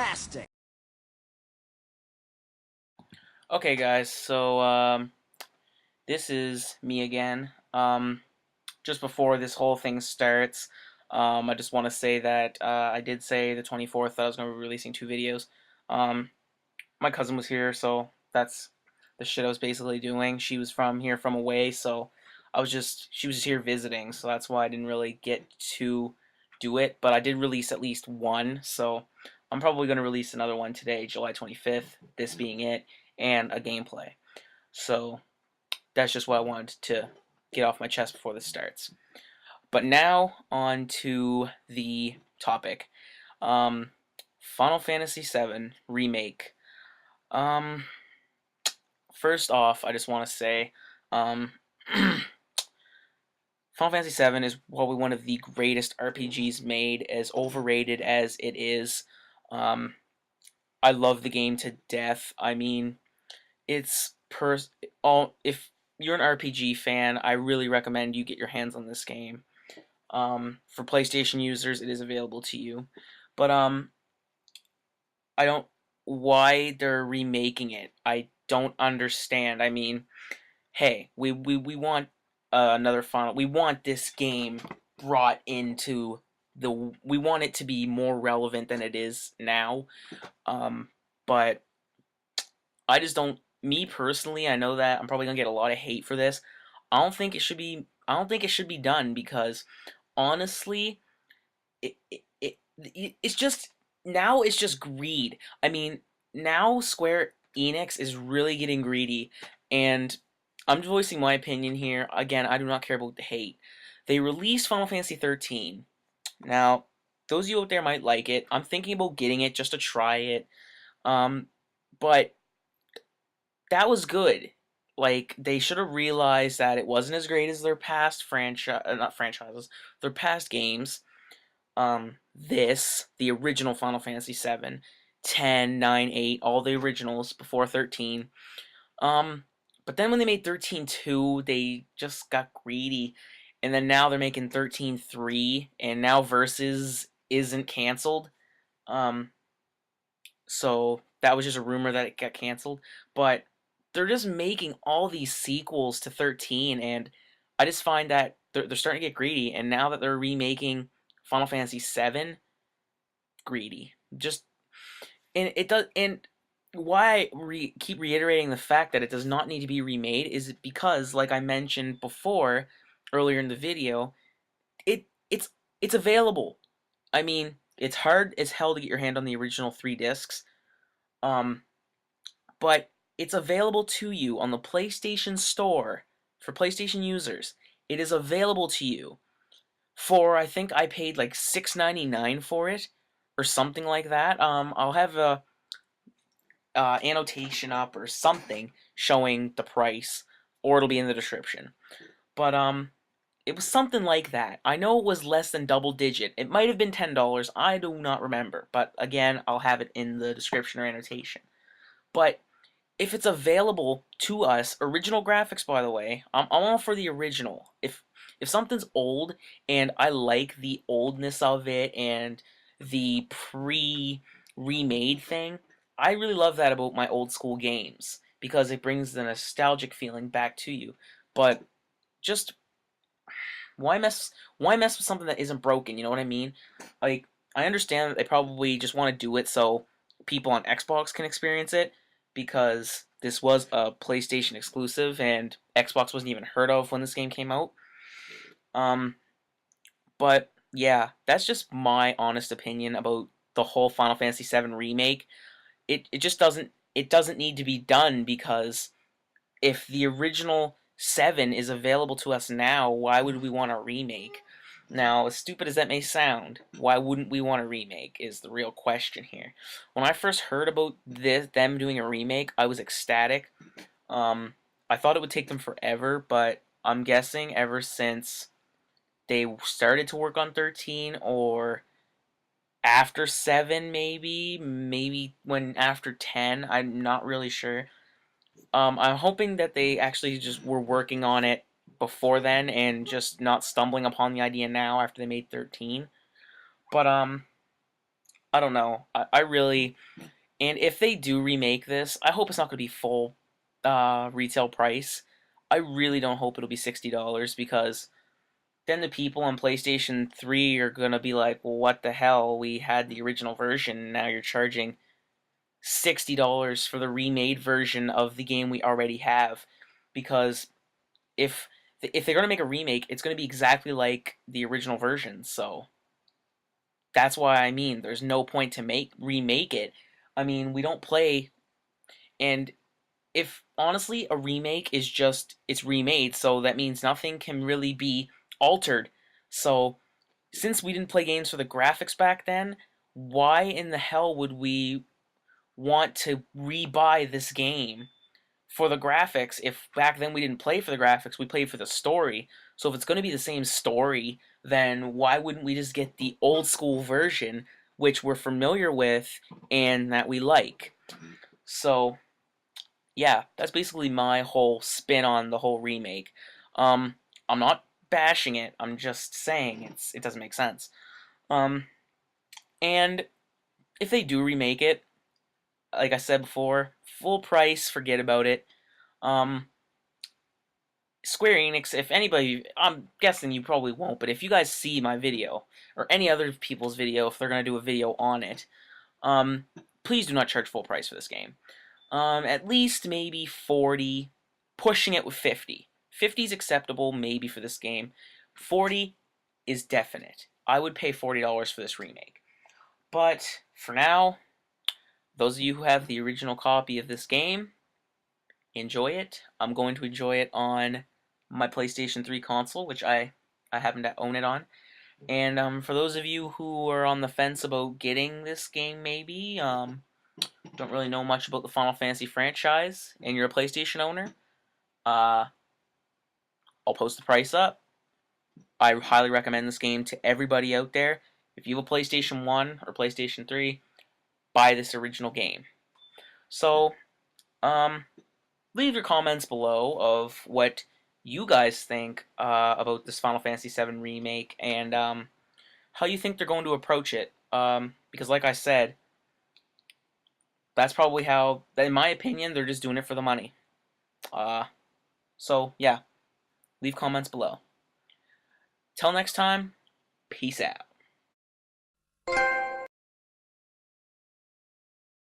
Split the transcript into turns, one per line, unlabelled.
fantastic.
Okay, guys, so this is me again. Just before this whole thing starts, I just want to say that I did say the 24th that I was going to be releasing 2 videos. Um, my cousin was here, so that's the shit I was basically doing. She was from away, so she was just here visiting, so that's why I didn't really get to do it. But I did release at least one, so I'm probably going to release another one today, July 25th, this being it, and a gameplay. So that's just what I wanted to get off my chest before this starts. But now on to the topic. Um, Final Fantasy VII Remake. Um, First off, I just want to say, um, Final Fantasy VII is probably one of the greatest RPGs made, as overrated as it is. Um, I love the game to death. I mean, it's all if you're an RPG fan, I really recommend you get your hands on this game. For PlayStation users, it is available to you, but I don't why they're remaking it. I don't understand. I mean, hey, we want another final. We want this game brought into the. We want it to be more relevant than it is now. Um, but I just don't. Me personally, I know that I'm probably gonna get a lot of hate for this. I don't think it should be. I don't think it should be done because honestly, it's just now it's just greed. I mean, now Square Enix is really getting greedy, and I'm voicing my opinion here. Again, I do not care about the hate. They released Final Fantasy 13. Now, those of you out there might like it. I'm thinking about getting it just to try it. Um, but that was good. Like they should have realized that it wasn't as great as their past franchise, not franchises, their past games. The original Final Fantasy VII, 10, 9, 8, all the originals before 13. Um, but then when they made 13.2, they just got greedy, and then now they're making 13.3, and now Versus isn't canceled. Um, so that was just a rumor that it got canceled, but they're just making all these sequels to 13, and I just find that they're starting to get greedy, and now that they're remaking Final Fantasy VII, greedy. Just and it does and why I keep reiterating the fact that it does not need to be remade is because, like I mentioned before, earlier in the video, it's it's available. I mean, it's hard as hell to get your hand on the original 3 discs, um, but it's available to you on the PlayStation Store for PlayStation users. It is available to you for I think I paid like $6.99 for it or something like that. I'll have a annotation up or something showing the price, or it'll be in the description. But it was something like that. I know it was less than double digit. It might have been $10. I do not remember. But again, I'll have it in the description or annotation. But if it's available to us, original graphics, by the way, I'm all for the original. If something's old and I like the oldness of it and the pre-remade thing, I really love that about my old school games because it brings the nostalgic feeling back to you. But just why mess with something that isn't broken, you know what I mean? Like I understand that they probably just want to do it so people on Xbox can experience it because this was a PlayStation exclusive and Xbox wasn't even heard of when this game came out. Um, but yeah, that's just my honest opinion about the whole Final Fantasy VII remake. It just doesn't need to be done because if the original 7 is available to us now, why would we want a remake? Now, as stupid as that may sound, why wouldn't we want a remake is the real question here. When I first heard about them doing a remake, I was ecstatic. Um, I thought it would take them forever, but I'm guessing ever since they started to work on 13 or after 7 maybe when after 10, I'm not really sure. I'm hoping that they actually just were working on it before then and just not stumbling upon the idea now after they made 13. But I don't know. I really, and if they do remake this, I hope it's not going to be full retail price. I really don't hope it'll be $60 because then the people on PlayStation 3 are going to be like, well, what the hell? We had the original version, now you're charging $60 for the remade version of the game we already have. Because if they're going to make a remake, it's going to be exactly like the original version. So that's why I mean there's no point to remake it. I mean, we don't play, and if honestly a remake is just it's remade, so that means nothing can really be altered. So since we didn't play games for the graphics back then, why in the hell would we want to rebuy this game for the graphics if back then we didn't play for the graphics, we played for the story? So if it's going to be the same story, then why wouldn't we just get the old school version which we're familiar with and that we like? So yeah, that's basically my whole spin on the whole remake. Um, I'm not bashing it. I'm just saying it doesn't make sense. Um, and if they do remake it, like I said before, full price, forget about it. Um, Square Enix, if anybody, I'm guessing you probably won't, but if you guys see my video or any other people's video, if they're gonna do a video on it, um, please do not charge full price for this game. At least maybe 40, pushing it with 50. 50 is acceptable maybe for this game. 40 is definite. I would pay $40 for this remake. But for now, those of you who have the original copy of this game, enjoy it. I'm going to enjoy it on my PlayStation 3 console, which I happen to own it on. And for those of you who are on the fence about getting this game, maybe don't really know much about the Final Fantasy franchise, and you're a PlayStation owner, uh, I'll post the price up. I highly recommend this game to everybody out there. If you have a PlayStation 1 or PlayStation 3, buy this original game. So, um, leave your comments below of what you guys think about this Final Fantasy VII Remake and how you think they're going to approach it. Because like I said, that's probably how, in my opinion, they're just doing it for the money. So, yeah, leave comments below. Till next time, peace out.